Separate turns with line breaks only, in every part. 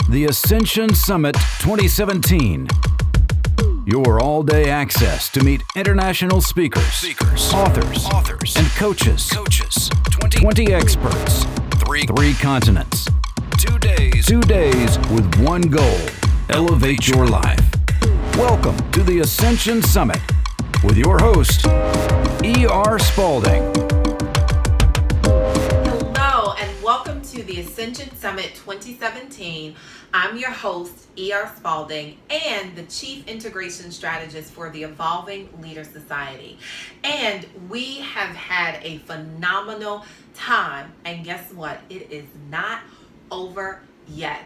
The Ascension Summit 2017. Your all-day access to meet international speakers, authors, and coaches. 20 experts, three continents. 2 days. 2 days with one goal: elevate your life. Welcome to the Ascension Summit with your host, E.R. Spalding.
Hello, and welcome to the Ascension Summit 2017. I'm your host, E.R. Spalding, and the Chief Integration Strategist for the Evolving Leader Society. And we have had a phenomenal time, and guess what? It is not over yet.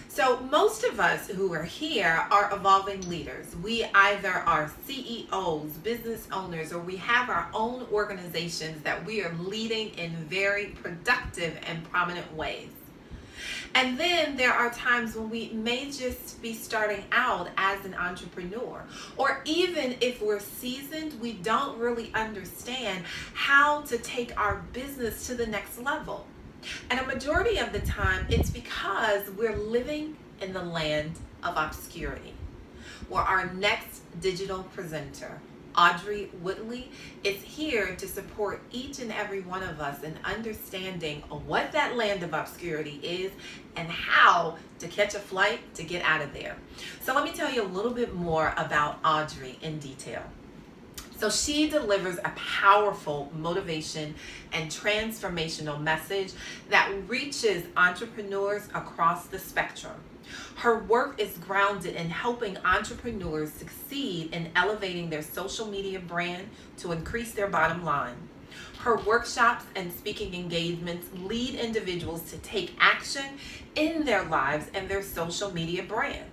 So most of us who are here are evolving leaders. We either are CEOs, business owners, or we have our own organizations that we are leading in very productive and prominent ways. And then there are times when we may just be starting out as an entrepreneur, or even if we're seasoned, we don't really understand how to take our business to the next level. And a majority of the time, it's because we're living in the land of obscurity, where our next digital presenter, Audrey Woodley, is here to support each and every one of us in understanding what that land of obscurity is and how to catch a flight to get out of there. So let me tell you a little bit more about Audrey in detail. So she delivers a powerful motivation and transformational message that reaches entrepreneurs across the spectrum. Her work is grounded in helping entrepreneurs succeed in elevating their social media brand to increase their bottom line. Her workshops and speaking engagements lead individuals to take action in their lives and their social media brands.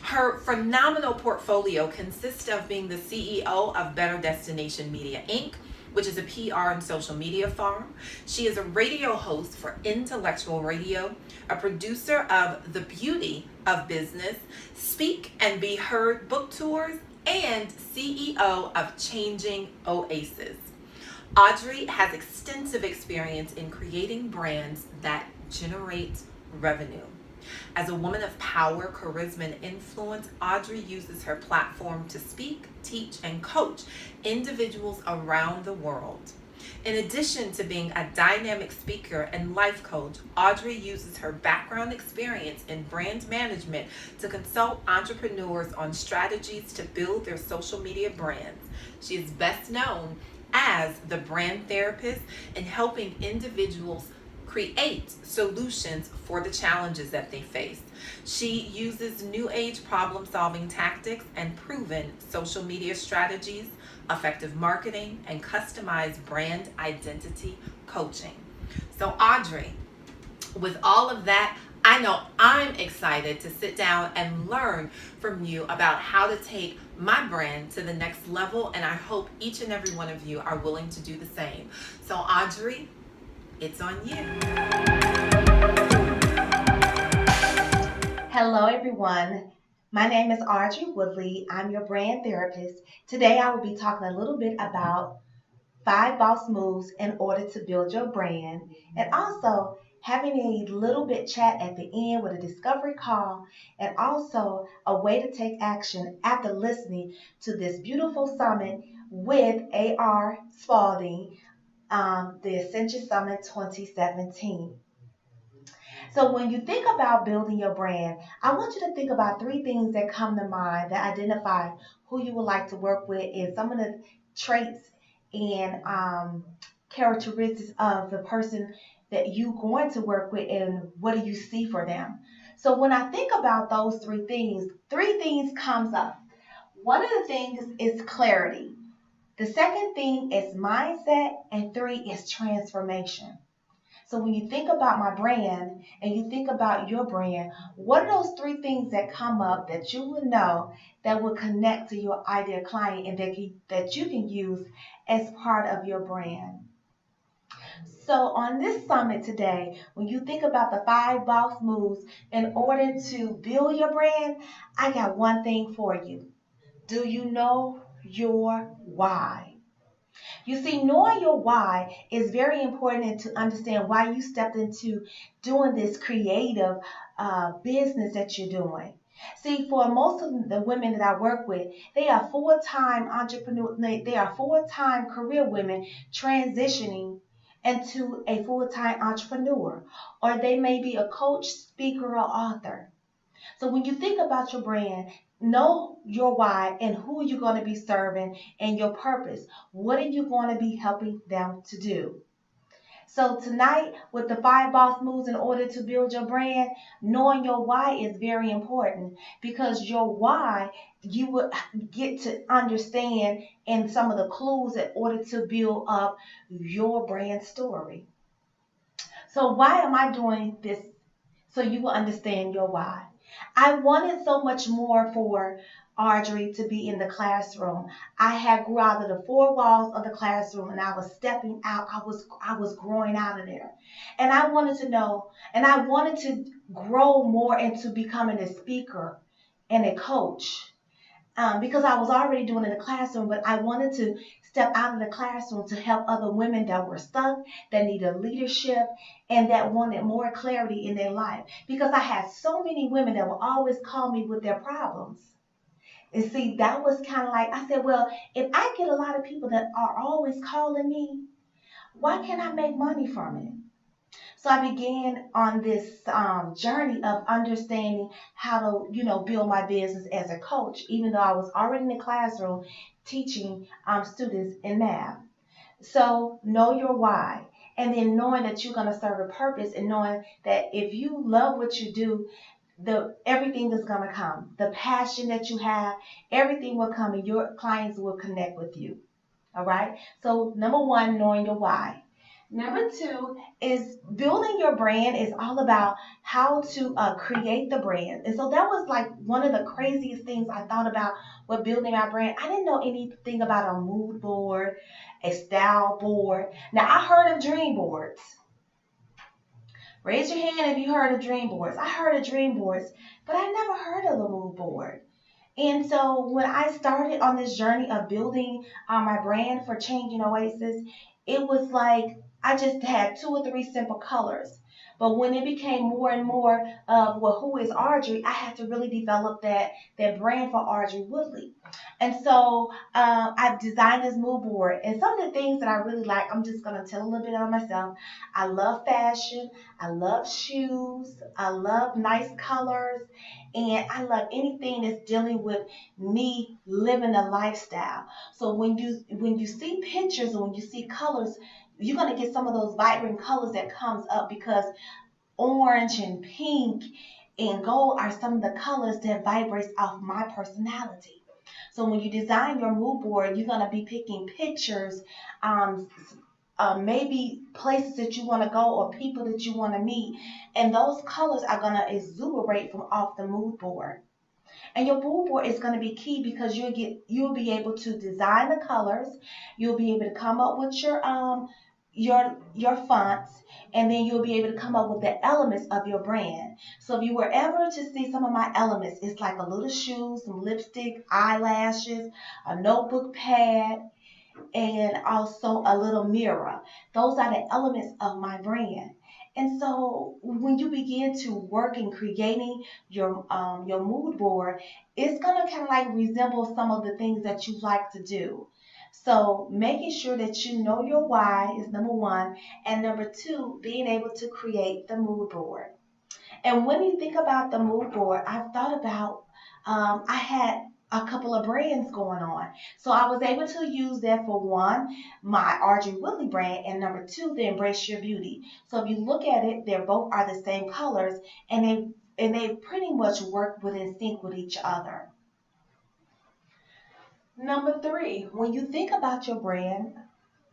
Her phenomenal portfolio consists of being the CEO of Better Destination Media, Inc., which is a PR and social media firm. She is a radio host for Intellectual Radio, a producer of The Beauty of Business, Speak and Be Heard book tours, and CEO of Changing Oasis. Audrey has extensive experience in creating brands that generate revenue. As a woman of power, charisma, and influence, Audrey uses her platform to speak, teach, and coach individuals around the world. In addition to being a dynamic speaker and life coach, Audrey uses her background experience in brand management to consult entrepreneurs on strategies to build their social media brands. She is best known as the brand therapist in helping individuals create solutions for the challenges that they face. She uses new age problem solving tactics and proven social media strategies, effective marketing, and customized brand identity coaching. So Audrey, with all of that, I know I'm excited to sit down and learn from you about how to take my brand to the next level, and I hope each and every one of you are willing to do the same. So Audrey, it's on you.
Hello, everyone. My name is Audrey Woodley. I'm your brand therapist. Today, I will be talking a little bit about 5 boss moves in order to build your brand, and also having a little bit chat at the end with a discovery call, and also a way to take action after listening to this beautiful summit with A.R. Spalding, the Ascension Summit 2017. So when you think about building your brand, I want you to think about 3 things that come to mind that identify who you would like to work with and some of the traits and characteristics of the person that you're going to work with, and what do you see for them. So when I think about those 3 things comes up. One of the things is clarity. The second thing is mindset, and 3 is transformation. So when you think about my brand and you think about your brand, what are those 3 things that come up that you will know that will connect to your ideal client and that you can use as part of your brand? So on this summit today, when you think about the 5 boss moves in order to build your brand, I got one thing for you. Do you know your why? You see, knowing your why is very important to understand why you stepped into doing this creative business that you're doing. See, for most of the women that I work with, they are full-time entrepreneur. They are full-time career women transitioning into a full-time entrepreneur, or they may be a coach, speaker, or author. So when you think about your brand, know your why and who you're going to be serving and your purpose. What are you going to be helping them to do? So tonight, with the 5 boss moves in order to build your brand, knowing your why is very important, because your why you will get to understand in some of the clues in order to build up your brand story. So why am I doing this? So you will understand your why. I wanted so much more for Audrey to be in the classroom. I had grew out of the 4 walls of the classroom, and I was stepping out. I was growing out of there. And I wanted to know, and I wanted to grow more into becoming a speaker and a coach. Because I was already doing it in the classroom, but I wanted to step out of the classroom to help other women that were stuck, that needed leadership, and that wanted more clarity in their life. Because I had so many women that would always call me with their problems. And see, that was kind of like, I said, well, if I get a lot of people that are always calling me, why can't I make money from it? So I began on this journey of understanding how to, build my business as a coach, even though I was already in the classroom teaching students in math. So know your why. And then knowing that you're going to serve a purpose, and knowing that if you love what you do, everything is going to come. The passion that you have, everything will come, and your clients will connect with you. All right. So number one, knowing your why. Number two is building your brand is all about how to create the brand. And so that was like one of the craziest things I thought about with building my brand. I didn't know anything about a mood board, a style board. Now, I heard of dream boards. Raise your hand if you heard of dream boards. I heard of dream boards, but I never heard of the mood board. And so when I started on this journey of building my brand for Changing Oasis, it was like I just had 2 or 3 simple colors. But when it became more and more of, well, who is Audrey, I had to really develop that brand for Audrey Woodley. And so I've designed this mood board. And some of the things that I really like, I'm just going to tell a little bit about myself. I love fashion. I love shoes. I love nice colors. And I love anything that's dealing with me living a lifestyle. So when you see pictures and when you see colors, you're going to get some of those vibrant colors that comes up, because orange and pink and gold are some of the colors that vibrates off my personality. So when you design your mood board, you're going to be picking pictures, maybe places that you want to go or people that you want to meet. And those colors are going to exuberate from off the mood board. And your mood board is going to be key, because you'll be able to design the colors, you'll be able to come up with your fonts, and then you'll be able to come up with the elements of your brand. So if you were ever to see some of my elements, it's like a little shoe, some lipstick, eyelashes, a notebook pad, and also a little mirror. Those are the elements of my brand. And so when you begin to work in creating your mood board, it's gonna kind of like resemble some of the things that you like to do. So making sure that you know your why is number one, and number two, being able to create the mood board. And when you think about the mood board, I've thought about, I had a couple of brands going on. So I was able to use that for one, my Audrey Woodley brand, and number two, the Embrace Your Beauty. So if you look at it, they both are the same colors, and they pretty much work within sync with each other. Number three, when you think about your brand,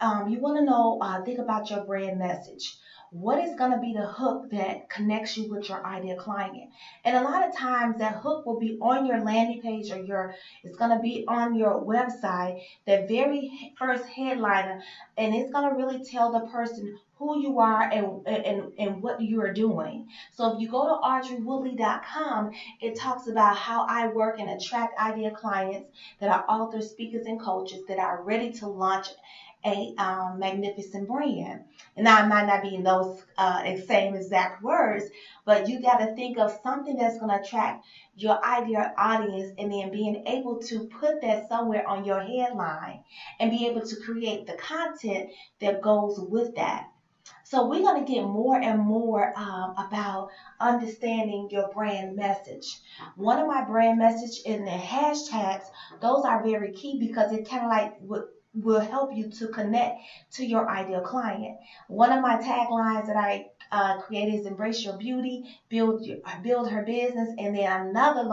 you want to know, think about your brand message. What is going to be the hook that connects you with your ideal client? And a lot of times that hook will be on your landing page, or it's going to be on your website, that very first headliner, and it's going to really tell the person who you are and what you are doing. So if you go to audreywoodley.com, it talks about how I work and attract ideal clients that are authors, speakers, and coaches that are ready to launch a magnificent brand. And now it might not be in those same exact words, but you got to think of something that's going to attract your ideal audience, and then being able to put that somewhere on your headline and be able to create the content that goes with that. So we're going to get more and more about understanding your brand message. One of my brand message in the hashtags, those are very key because it kind of like will help you to connect to your ideal client. One of my taglines that I created is embrace your beauty, build her business, and then another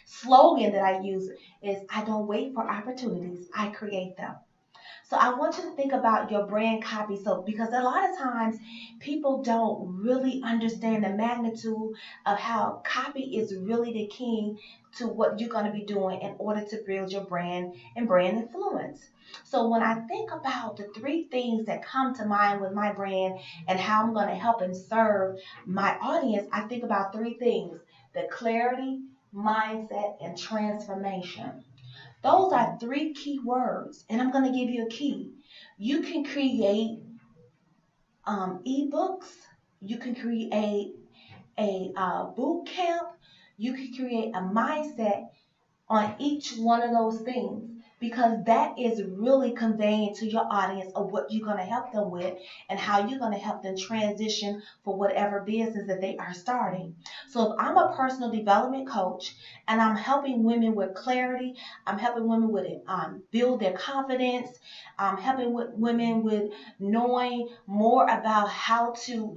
slogan that I use is I don't wait for opportunities, I create them. So I want you to think about your brand copy. So because a lot of times people don't really understand the magnitude of how copy is really the key to what you're going to be doing in order to build your brand and brand influence. So when I think about the three things that come to mind with my brand and how I'm going to help and serve my audience, I think about three things: the clarity, mindset, and transformation. Those are three key words, and I'm going to give you a key. You can create ebooks. You can create a boot camp. You can create a mindset on each one of those things, because that is really conveying to your audience of what you're going to help them with and how you're going to help them transition for whatever business that they are starting. So if I'm a personal development coach and I'm helping women with clarity, I'm helping women with build their confidence, I'm helping women with knowing more about how to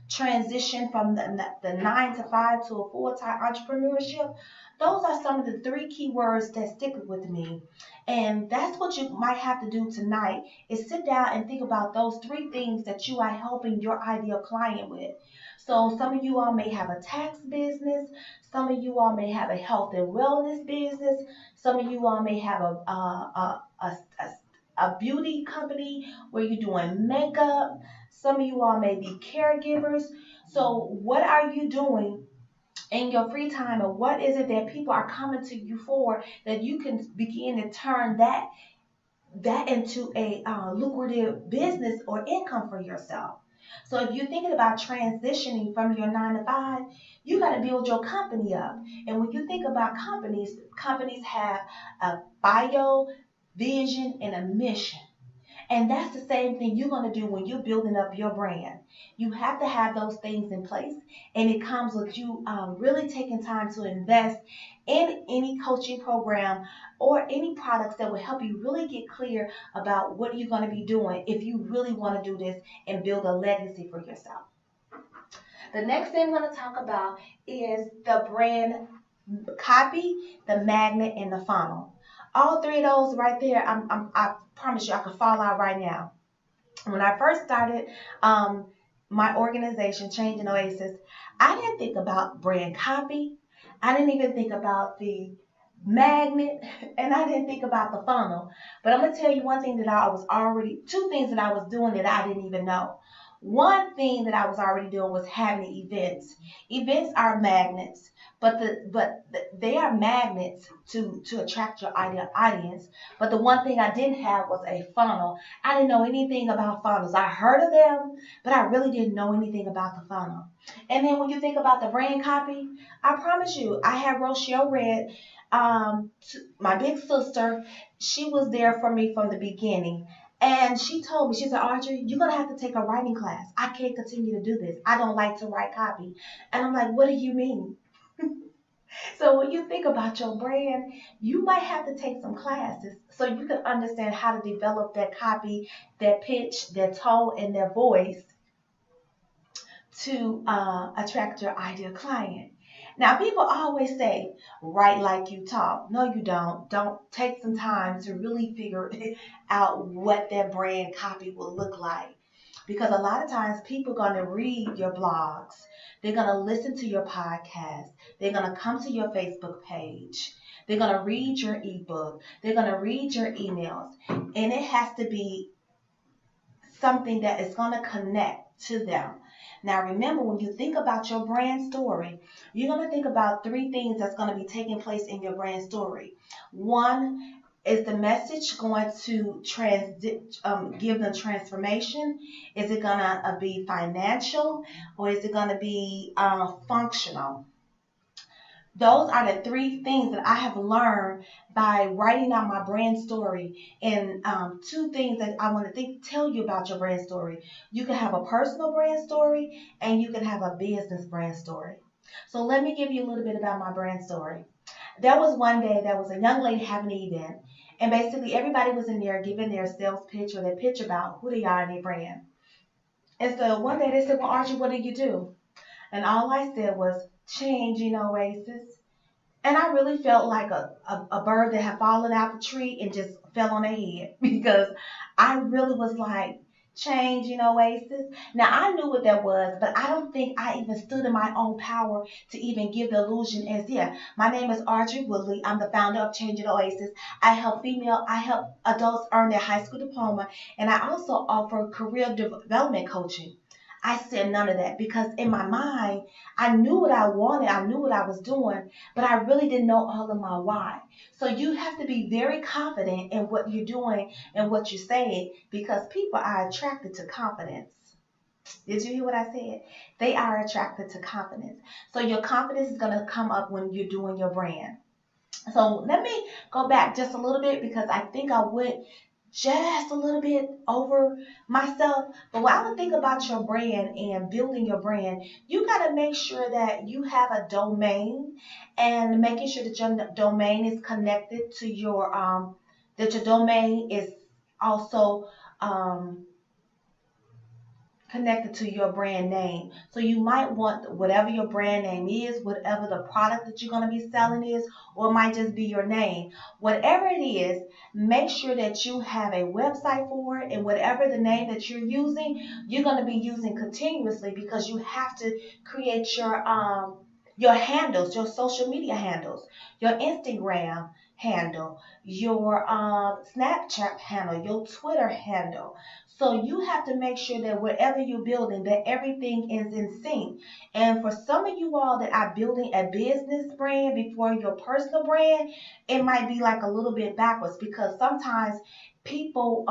transition from the 9 to 5 to a full-time entrepreneurship. Those are some of the three key words that stick with me. And that's what you might have to do tonight, is sit down and think about those three things that you are helping your ideal client with. So some of you all may have a tax business. Some of you all may have a health and wellness business. Some of you all may have a beauty company where you're doing makeup. Some of you all may be caregivers. So what are you doing in your free time, or what is it that people are coming to you for, that you can begin to turn that into a lucrative business or income for yourself? So if you're thinking about transitioning from your 9 to 5, you got to build your company up. And when you think about companies have a bio, vision, and a mission. And that's the same thing you're going to do when you're building up your brand. You have to have those things in place. And it comes with you really taking time to invest in any coaching program or any products that will help you really get clear about what you're going to be doing if you really want to do this and build a legacy for yourself. The next thing I'm going to talk about is the brand copy, the magnet, and the funnel. All three of those right there, I promise you I could fall out right now. When I first started my organization, Change in Oasis, I didn't think about brand copy. I didn't even think about the magnet, and I didn't think about the funnel. But I'm going to tell you two things that I was doing that I didn't even know. One thing that I was already doing was having events. Events are magnets, but they are magnets to attract your ideal audience. But the one thing I didn't have was a funnel. I didn't know anything about funnels. I heard of them, but I really didn't know anything about the funnel. And then when you think about the brand copy, I promise you, I had Rochelle Red, my big sister. She was there for me from the beginning. And she told me, she said, Audrey, you're going to have to take a writing class. I can't continue to do this. I don't like to write copy. And I'm like, what do you mean? So when you think about your brand, you might have to take some classes so you can understand how to develop that copy, that pitch, that tone, and their voice to attract your ideal client. Now, people always say, write like you talk. No, you don't. Don't take some time to really figure out what that brand copy will look like. Because a lot of times people are going to read your blogs. They're going to listen to your podcast. They're going to come to your Facebook page. They're going to read your ebook. They're going to read your emails. And it has to be something that is going to connect to them. Now, remember, when you think about your brand story, you're going to think about three things that's going to be taking place in your brand story. One, Is the message going to give them transformation? Is it going to be financial, or is it going to be functional? Those are the three things that I have learned by writing out my brand story. And two things that I want to tell you about your brand story. You can have a personal brand story and you can have a business brand story. So let me give you a little bit about my brand story. There was one day there was a young lady having an event, and basically everybody was in there giving their sales pitch or their pitch about who they are and their brand. And so one day they said, "Well, Archie, what do you do?" And all I said was, "Changing Oasis." And I really felt like a bird that had fallen out the tree and just fell on their head because I really was like, changing Oasis. Now, I knew what that was, but I don't think I even stood in my own power to even give the illusion as, yeah, my name is Audrey Woodley. I'm the founder of Changing Oasis. I help adults earn their high school diploma, and I also offer career development coaching. I said none of that because in my mind, I knew what I wanted, I knew what I was doing, but I really didn't know all of my why. So you have to be very confident in what you're doing and what you're saying because people are attracted to confidence. Did you hear what I said? They are attracted to confidence. So your confidence is going to come up when you're doing your brand. So let me go back just a little bit because I think I went just a little bit over myself. But when I would think about your brand and building your brand, you got to make sure that you have a domain and making sure that your domain is connected to that your domain is also connected to your brand name. So you might want whatever your brand name is, whatever the product that you're going to be selling is, or it might just be your name. Whatever it is, make sure that you have a website for it, and whatever the name that you're using, you're going to be using continuously because you have to create your handles, your social media handles, your Instagram handle, your Snapchat handle, your Twitter handle. So you have to make sure that whatever you're building, that everything is in sync. And for some of you all that are building a business brand before your personal brand, it might be like a little bit backwards because sometimes people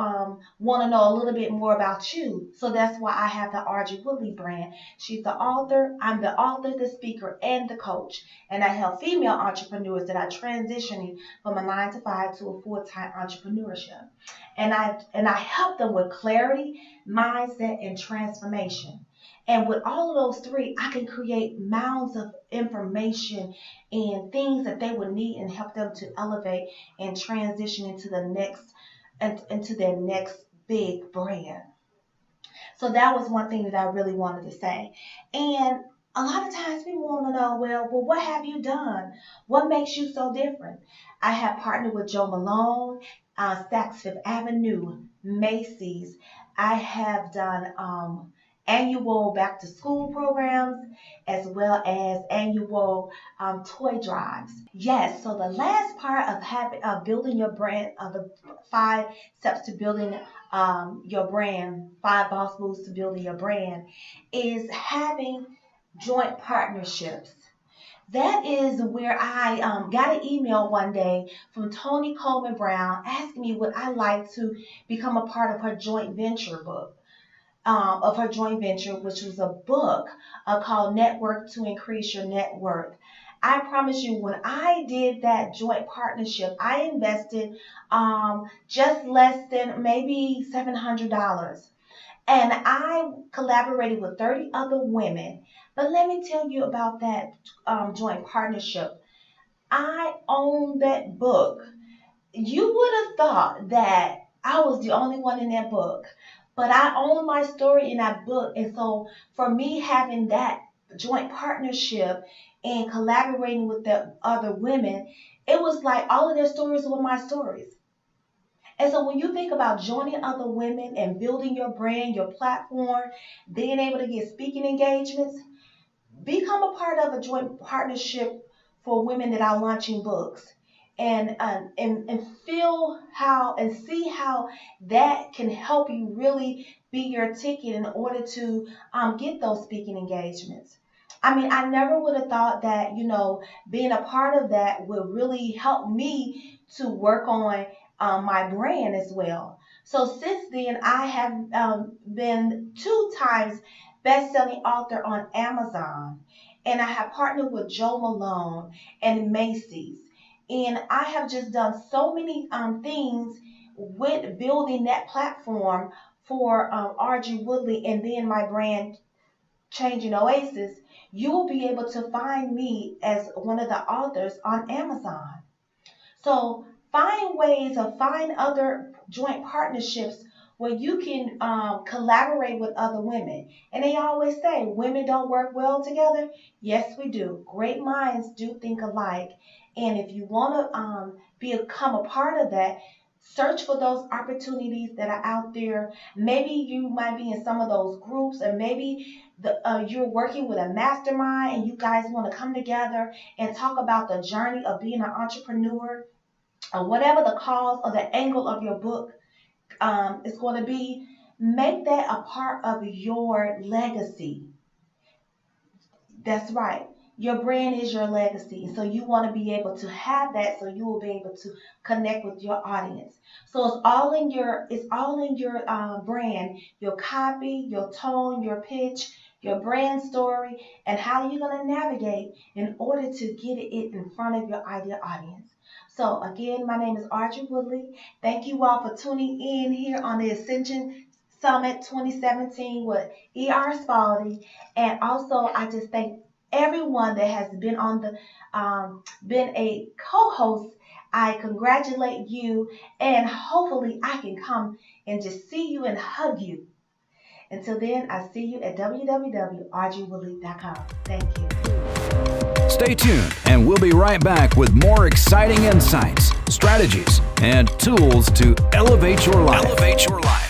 want to know a little bit more about you. So that's why I have the Audrey Woodley brand. She's the author. I'm the author, the speaker, and the coach. And I help female entrepreneurs that are transitioning from a 9 to 5 to a full-time entrepreneurship. And I help them with clarity, mindset, and transformation. And with all of those three, I can create mounds of information and things that they would need and help them to elevate and transition into their next big brand. So that was one thing that I really wanted to say. And a lot of times people want to know, well, what have you done? What makes you so different? I have partnered with Joe Malone, Saks Fifth Avenue, Macy's. I have done annual back to school programs as well as annual toy drives. Yes, so the last part of building your brand, of the 5 steps to building your brand, 5 boss moves to building your brand, is having joint partnerships. That is where I got an email one day from Tony Coleman Brown asking me would I like to become a part of her joint venture book. Which was a book called Network to Increase Your Net Worth. I promise you, when I did that joint partnership, I invested just less than maybe $700. And I collaborated with 30 other women. But let me tell you about that joint partnership. I own that book. You would have thought that I was the only one in that book, but I own my story in that book. And so for me having that joint partnership and collaborating with the other women, it was like all of their stories were my stories. And so when you think about joining other women and building your brand, your platform, being able to get speaking engagements, become a part of a joint partnership for women that are launching books, and feel how and see how that can help you really be your ticket in order to get those speaking engagements. I mean, I never would have thought that, being a part of that would really help me to work on my brand as well. So since then, I have been 2 times best-selling author on Amazon, and I have partnered with Joe Malone and Macy's, and I have just done so many things with building that platform for Audrey Woodley and then my brand Changing Oasis. You will be able to find me as one of the authors on Amazon. So find other joint partnerships where you can collaborate with other women. And they always say women don't work well together. Yes, we do. Great minds do think alike. And if you want to become a part of that, search for those opportunities that are out there. Maybe you might be in some of those groups, and maybe you're working with a mastermind and you guys want to come together and talk about the journey of being an entrepreneur, or whatever the cause or the angle of your book is going to be. Make that a part of your legacy. That's right. Your brand is your legacy. So you want to be able to have that so you will be able to connect with your audience. So it's all in your brand, your copy, your tone, your pitch, your brand story, and how you're going to navigate in order to get it in front of your ideal audience. So again, my name is Audrey Woodley. Thank you all for tuning in here on the Ascension Summit 2017 with E.R. Spalding. And also, I just thank everyone that has been been a co-host. I congratulate you, and hopefully I can come and just see you and hug you. Until then, I see you at www.audreywoodley.com. Thank you.
Stay tuned, and we'll be right back with more exciting insights, strategies, and tools to elevate your life.